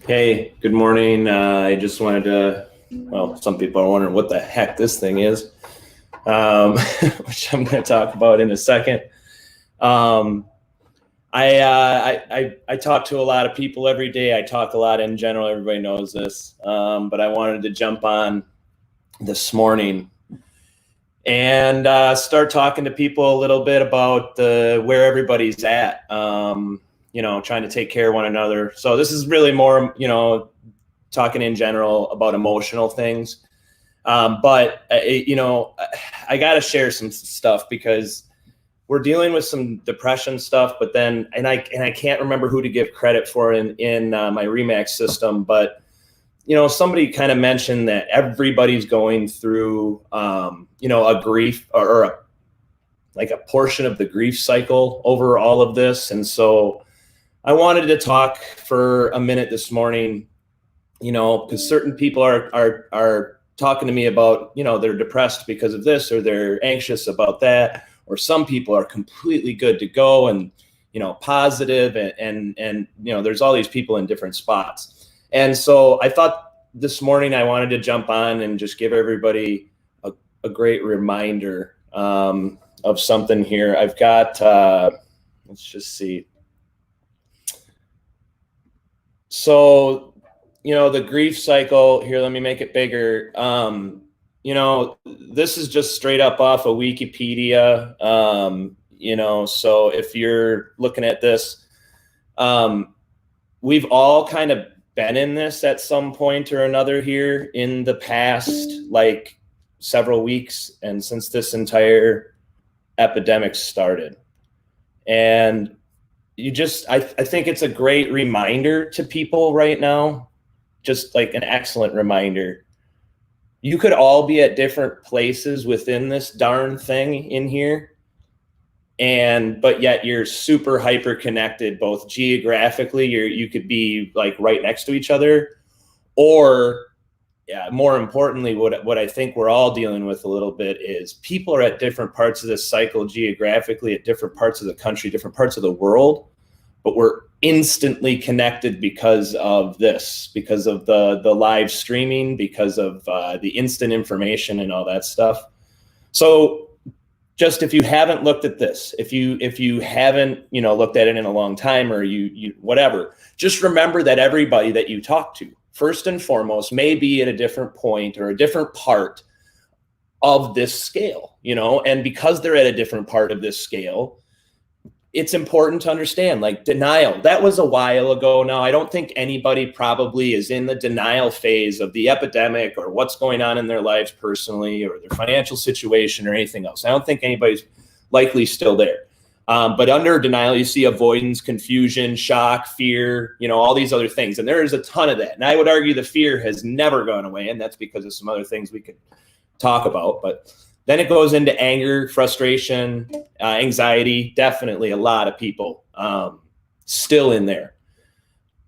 Hey, good morning. I just wanted to, well, some people are wondering what the heck this thing is, which I'm going to talk about in a second. Um, I talk to a lot of people every day. I talk a lot in general. Everybody knows this, but I wanted to jump on this morning and start talking to people a little bit about where everybody's at. Trying to take care of one another. So this is really more, talking in general about emotional things. But I got to share some stuff because we're dealing with some depression stuff. But then, and I can't remember who to give credit for in my Remax system. But somebody kind of mentioned that everybody's going through, a grief or like a portion of the grief cycle over all of this, and so I wanted to talk for a minute this morning, because certain people are talking to me about, they're depressed because of this, or they're anxious about that, or some people are completely good to go and, positive and there's all these people in different spots. And so I thought this morning I wanted to jump on and just give everybody a great reminder of something here. I've got, let's just see. So, the grief cycle here, let me make it bigger. This is just straight up off of Wikipedia. So if you're looking at this, we've all kind of been in this at some point or another here in the past, like several weeks, and since this entire epidemic started. And I think it's a great reminder to people right now, just like an excellent reminder. You could all be at different places within this darn thing in here, but yet you're super hyper connected, both geographically, you could be like right next to each other, or more importantly, what I think we're all dealing with a little bit is people are at different parts of this cycle geographically, at different parts of the country, different parts of the world, but we're instantly connected because of this, because of the live streaming, because of the instant information and all that stuff. So just if you haven't looked at this, if you haven't, looked at it in a long time, or you whatever, just remember that everybody that you talk to, first and foremost, may be at a different point or a different part of this scale, and because they're at a different part of this scale, it's important to understand, like denial. That was a while ago now. I don't think anybody probably is in the denial phase of the epidemic or what's going on in their lives personally or their financial situation or anything else. I don't think anybody's likely still there. But under denial, you see avoidance, confusion, shock, fear, all these other things. And there is a ton of that. And I would argue the fear has never gone away. And that's because of some other things we could talk about. But then it goes into anger, frustration, anxiety. Definitely a lot of people still in there.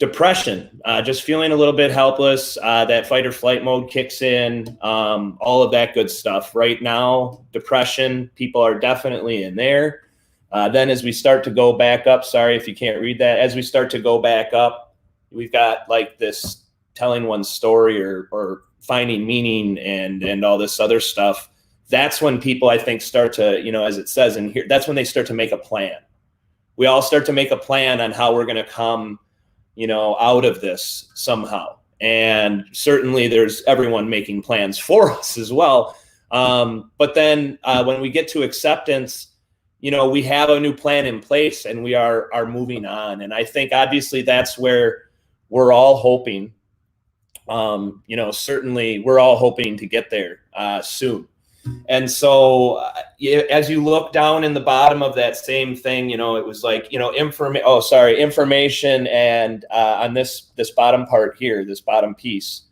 Depression, just feeling a little bit helpless. That fight or flight mode kicks in, all of that good stuff. Right now, depression, people are definitely in there. Then as we start to go back up, sorry if you can't read that, as we start to go back up, we've got like this telling one's story or finding meaning and all this other stuff. That's when people, I think, start to, as it says in here, that's when they start to make a plan. We all start to make a plan on how we're going to come, out of this somehow. And certainly there's everyone making plans for us as well. But then when we get to acceptance, we have a new plan in place and we are moving on. And I think obviously that's where we're all hoping, certainly we're all hoping to get there soon. And so as you look down in the bottom of that same thing, it was like, information. And on this bottom part here, this bottom piece,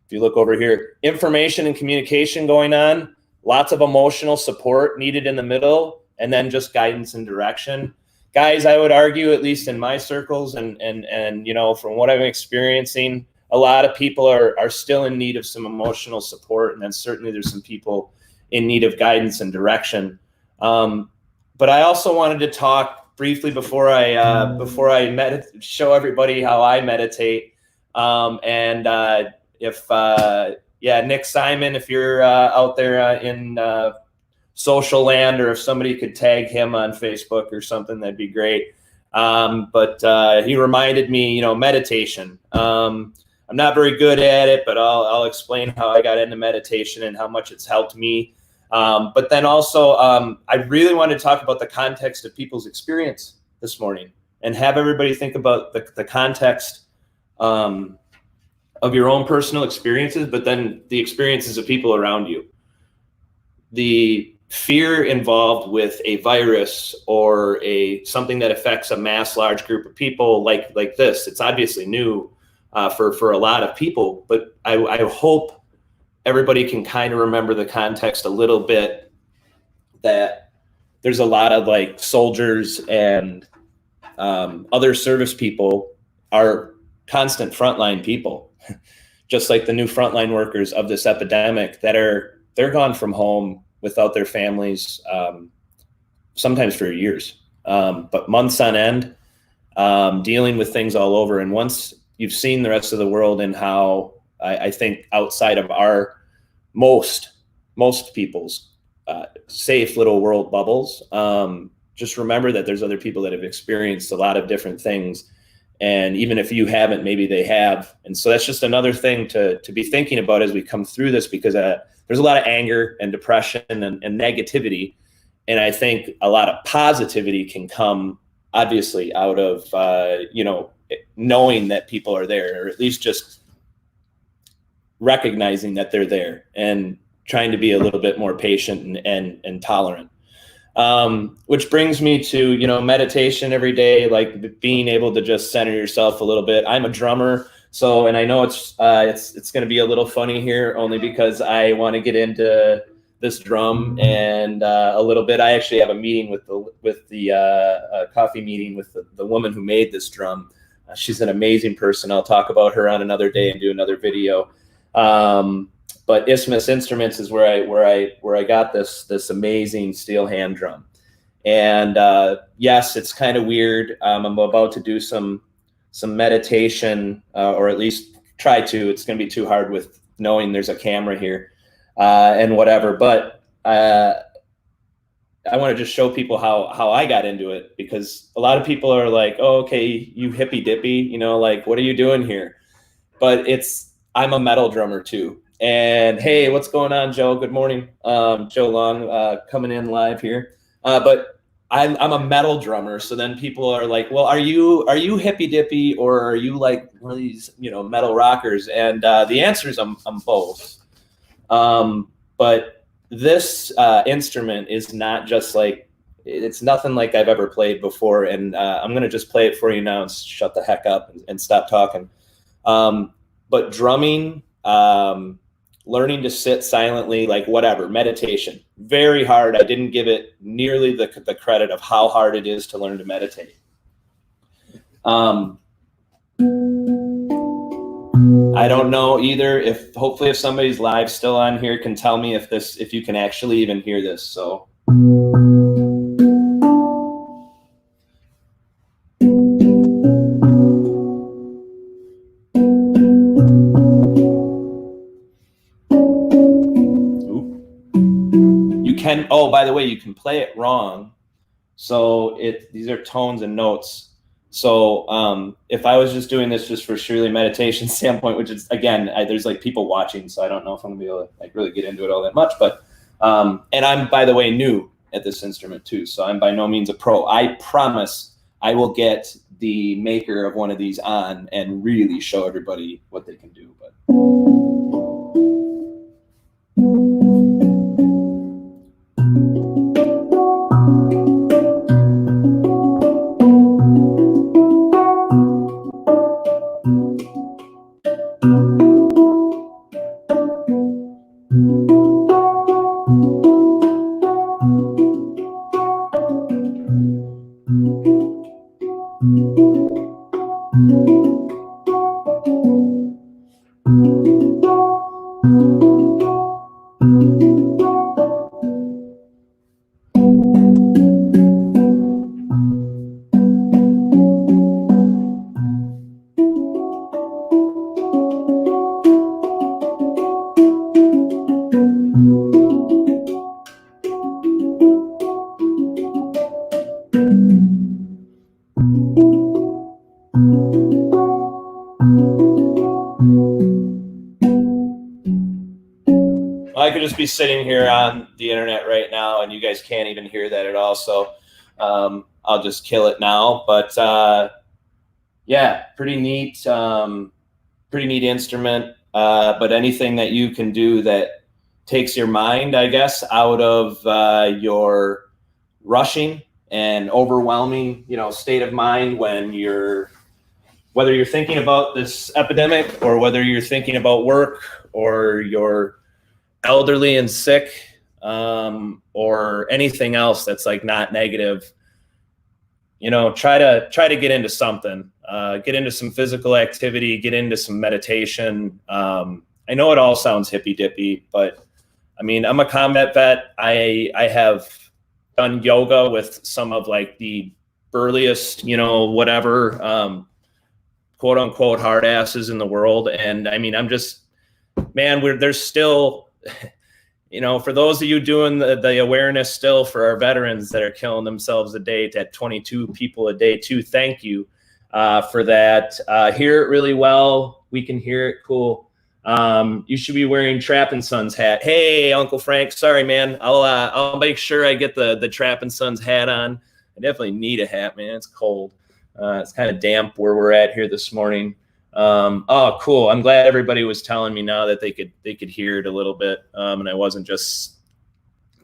if you look over here, information and communication going on, lots of emotional support needed in the middle, and then just guidance and direction. Guys, I would argue, at least in my circles and from what I'm experiencing, a lot of people are still in need of some emotional support. And then certainly there's some people in need of guidance and direction. But I also wanted to talk briefly before I show everybody how I meditate. Yeah, Nick Simon, if you're out there in social land, or if somebody could tag him on Facebook or something, that'd be great. But he reminded me, meditation. I'm not very good at it, but I'll explain how I got into meditation and how much it's helped me. But then also, I really want to talk about the context of people's experience this morning, and have everybody think about the context of your own personal experiences, but then the experiences of people around you. The fear involved with a virus or something that affects a mass large group of people like this, it's obviously new for a lot of people, but I hope everybody can kind of remember the context a little bit, that there's a lot of like soldiers and other service people are constant frontline people, just like the new frontline workers of this epidemic they're gone from home without their families, sometimes for years, but months on end, dealing with things all over. And once you've seen the rest of the world and how I think outside of our most people's safe little world bubbles, just remember that there's other people that have experienced a lot of different things. And even if you haven't, maybe they have. And so that's just another thing to be thinking about as we come through this, because there's a lot of anger and depression and negativity. And I think a lot of positivity can come obviously out of, knowing that people are there, or at least just recognizing that they're there and trying to be a little bit more patient and tolerant. Which brings me to, meditation every day, like being able to just center yourself a little bit. I'm a drummer. So, and I know it's going to be a little funny here, only because I want to get into this drum and a little bit. I actually have a meeting with the coffee meeting with the woman who made this drum. She's an amazing person. I'll talk about her on another day and do another video. But Isthmus Instruments is where I got this amazing steel hand drum. And yes, it's kind of weird. I'm about to do some meditation, or at least try to. It's going to be too hard with knowing there's a camera here and whatever. But I want to just show people how I got into it, because a lot of people are like, oh, okay, you hippy dippy, like, what are you doing here? But I'm a metal drummer too. And hey, what's going on, Joe? Good morning. Joe Long coming in live here. But I'm a metal drummer. So then people are like, well, are you hippy dippy, or are you like one of these, metal rockers? And the answer is I'm both. But this instrument is not just like, it's nothing like I've ever played before. And I'm going to just play it for you now and shut the heck up and stop talking. But drumming, learning to sit silently, like whatever, meditation, very hard. I didn't give it nearly the credit of how hard it is to learn to meditate. I don't know either. Hopefully if somebody's live still on here can tell me if you can actually even hear this. So. Oh, by the way, you can play it wrong. So these are tones and notes. So if I was just doing this just for surely meditation standpoint, which is, again, there's like people watching, so I don't know if I'm gonna be able to like really get into it all that much. But and I'm, by the way, new at this instrument too, so I'm by no means a pro. I promise I will get the maker of one of these on and really show everybody what they can do. But could just be sitting here on the internet right now, and you guys can't even hear that at all. So I'll just kill it now. But yeah, pretty neat instrument. But anything that you can do that takes your mind, I guess, out of your rushing and overwhelming, state of mind when whether you're thinking about this epidemic or whether you're thinking about work or you're elderly and sick, or anything else that's like not negative, try to get into something, get into some physical activity, get into some meditation. I know it all sounds hippy dippy, but I mean, I'm a combat vet. I have done yoga with some of like the burliest, whatever, quote unquote hard asses in the world. And I mean, I'm just, man, there's still, for those of you doing the awareness still for our veterans that are killing themselves a day at 22 people a day too, thank you for that. Hear it really well. We can hear it. Cool. You should be wearing Trappin' Sons hat. Hey, Uncle Frank, sorry, man. I'll make sure I get the Trappin' Sons hat on. I definitely need a hat, man. It's cold. It's kind of damp where we're at here this morning. Oh, cool. I'm glad everybody was telling me now that they could hear it a little bit. And I wasn't just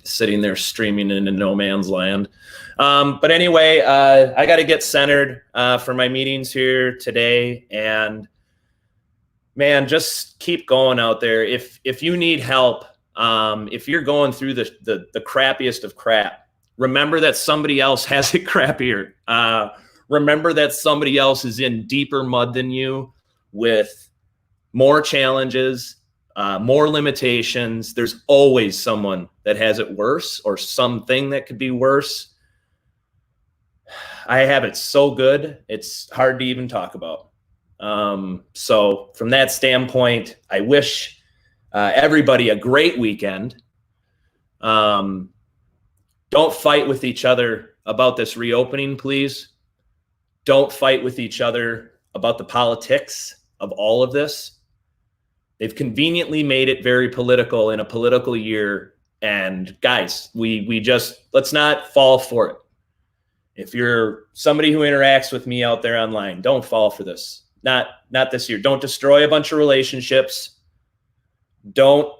sitting there streaming into no man's land. But anyway, I got to get centered for my meetings here today. And man, just keep going out there. If you need help, if you're going through the crappiest of crap, remember that somebody else has it crappier. Remember that somebody else is in deeper mud than you with more challenges, more limitations. There's always someone that has it worse or something that could be worse. I have it so good, it's hard to even talk about. So from that standpoint, I wish everybody a great weekend. Don't fight with each other about this reopening, please. Don't fight with each other about the politics of all of this. They've conveniently made it very political in a political year. And guys, we just, let's not fall for it. If you're somebody who interacts with me out there online, don't fall for this. Not this year. Don't destroy a bunch of relationships. Don't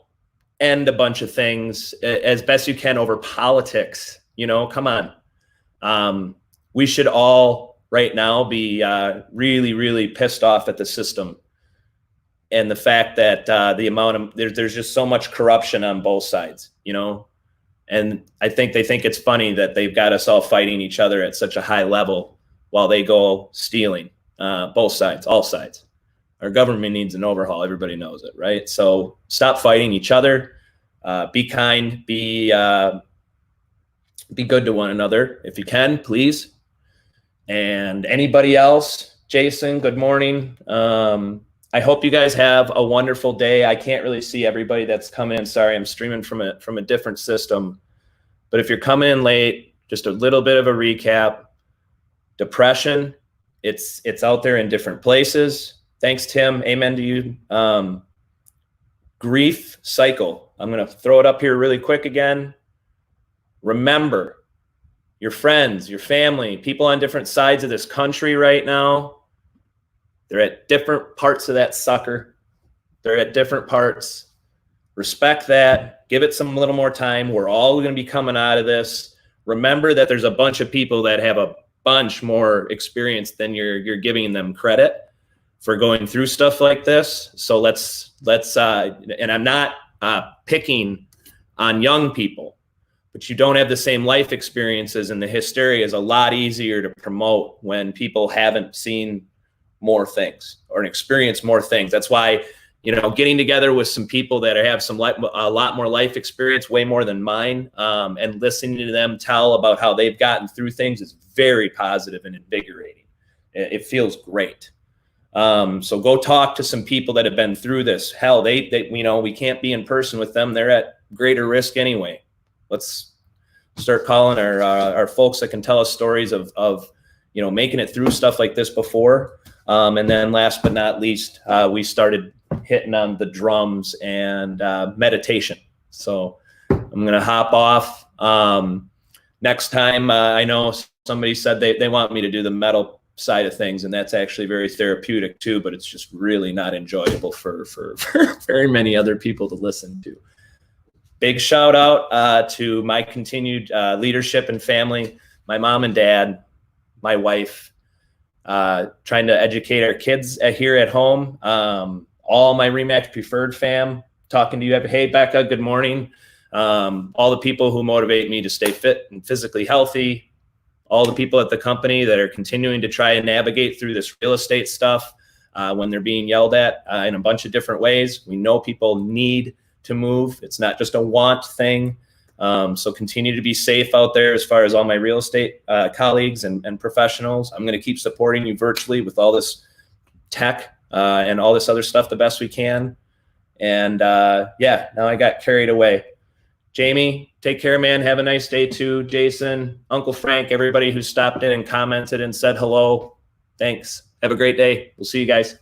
end a bunch of things as best you can over politics. Come on. We should all right now be really, really pissed off at the system and the fact that the amount of there's just so much corruption on both sides, and I think they think it's funny that they've got us all fighting each other at such a high level while they go stealing. Both sides, all sides. Our government needs an overhaul. Everybody knows it, right? So stop fighting each other. Be kind. Be good to one another if you can, please. And anybody else, Jason, good morning. I hope you guys have a wonderful day. I can't really see everybody that's come in. Sorry, I'm streaming from a different system. But if you're coming in late, just a little bit of a recap. Depression, it's out there in different places. Thanks, Tim. Amen to you. Grief cycle. I'm going to throw it up here really quick again. Remember, your friends, your family, people on different sides of this country right now, they're at different parts of that sucker. They're at different parts. Respect that. Give it some little more time. We're all going to be coming out of this. Remember that there's a bunch of people that have a bunch more experience than you're giving them credit for going through stuff like this. So let's and I'm not picking on young people, but you don't have the same life experiences, and the hysteria is a lot easier to promote when people haven't seen more things or experienced more things. That's why, getting together with some people that have a lot more life experience, way more than mine, and listening to them tell about how they've gotten through things is very positive and invigorating. It feels great. So go talk to some people that have been through this. Hell, they we can't be in person with them. They're at greater risk anyway. Let's start calling our folks that can tell us stories of making it through stuff like this before. And then last but not least, we started hitting on the drums and meditation. So I'm going to hop off. Next time, I know somebody said they want me to do the metal side of things, and that's actually very therapeutic too, but it's just really not enjoyable for very many other people to listen to. Big shout out to my continued leadership and family, my mom and dad, my wife, trying to educate our kids here at home, all my Rematch Preferred fam, talking to you. Hey, Becca, good morning. All the people who motivate me to stay fit and physically healthy, all the people at the company that are continuing to try and navigate through this real estate stuff when they're being yelled at in a bunch of different ways. We know people need to move. It's not just a want thing. So continue to be safe out there as far as all my real estate colleagues and professionals. I'm going to keep supporting you virtually with all this tech and all this other stuff the best we can. And yeah, now I got carried away. Jamie, take care, man. Have a nice day too. Jason, Uncle Frank, everybody who stopped in and commented and said hello. Thanks. Have a great day. We'll see you guys.